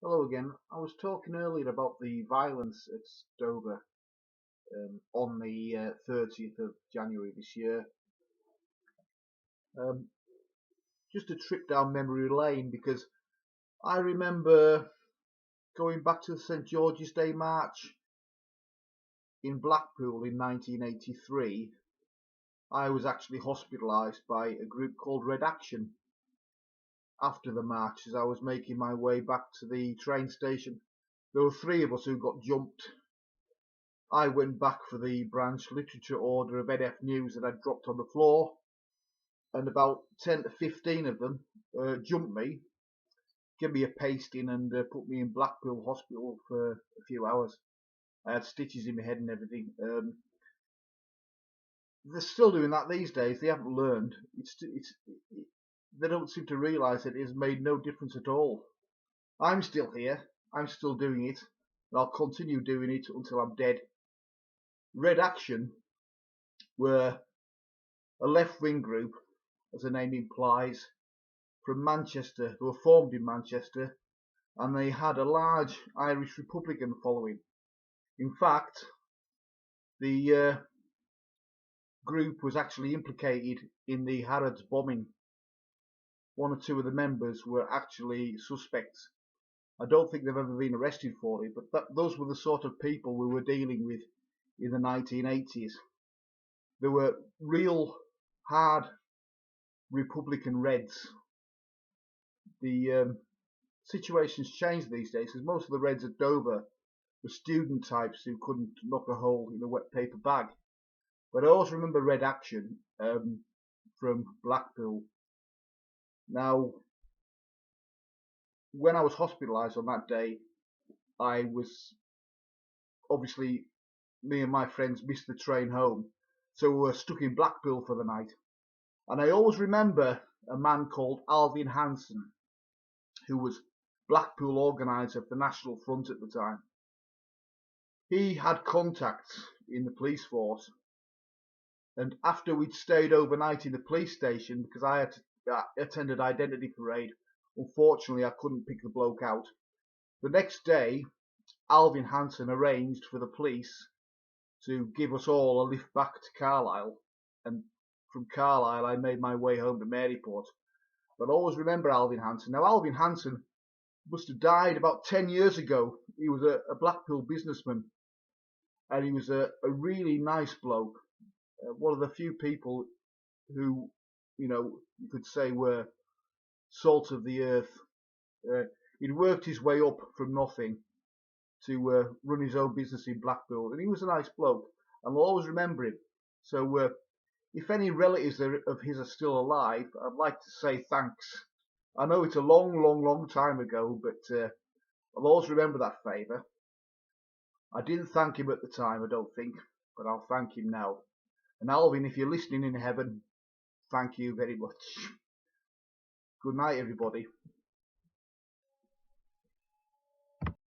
Hello again. I was talking earlier about the violence at Dover on the 30th of January this year. Um, just a trip down memory lane because I remember going back to the St George's Day March in Blackpool in 1983. I was actually hospitalised by a group called Red Action after the march as I was making my way back to the train station. There were three of us who got jumped. I went back for the branch literature order of NF News that I'd dropped on the floor, and about 10 to 15 of them jumped me, gave me a pasting, and put me in Blackpool Hospital for a few hours. I had stitches in my head and everything. They're still doing that these days. They haven't learned. They don't seem to realise that it has made no difference at all. I'm still here. I'm still doing it, and I'll continue doing it until I'm dead. Red Action were a left-wing group, as the name implies, from Manchester, who were formed in Manchester, and they had a large Irish Republican following. In fact, the group was actually implicated in the Harrods bombing. One or two of the members were actually suspects. I don't think they've ever been arrested for it, but those were the sort of people we were dealing with in the 1980s. There were real hard Republican Reds. The situation's changed these days because most of the Reds at Dover were student types who couldn't knock a hole in a wet paper bag. But I always remember Red Action from Blackpool. Now, when I was hospitalised on that day, I was obviously, me and my friends missed the train home, so we were stuck in Blackpool for the night. And I always remember a man called Alvin Hansen, who was Blackpool organiser of the National Front at the time. He had contacts in the police force, and after we'd stayed overnight in the police station, because I had attended identity parade, unfortunately I couldn't pick the bloke out. The next day, Alvin Hansen arranged for the police to give us all a lift back to Carlisle, and from Carlisle I made my way home to Maryport. But I always remember Alvin Hansen. Now, Alvin Hansen must have died about 10 years ago. He was a Blackpool businessman, and he was a really nice bloke. One of the few people who, you could say were salt of the earth. He'd worked his way up from nothing to run his own business in Blackpool, and he was a nice bloke, and I'll always remember him. So if any relatives of his are still alive, I'd like to say thanks. I know it's a long, long, long time ago, but I'll always remember that favour. I didn't thank him at the time, I don't think, but I'll thank him now. And Alvin, if you're listening in heaven, thank you very much. Good night, everybody.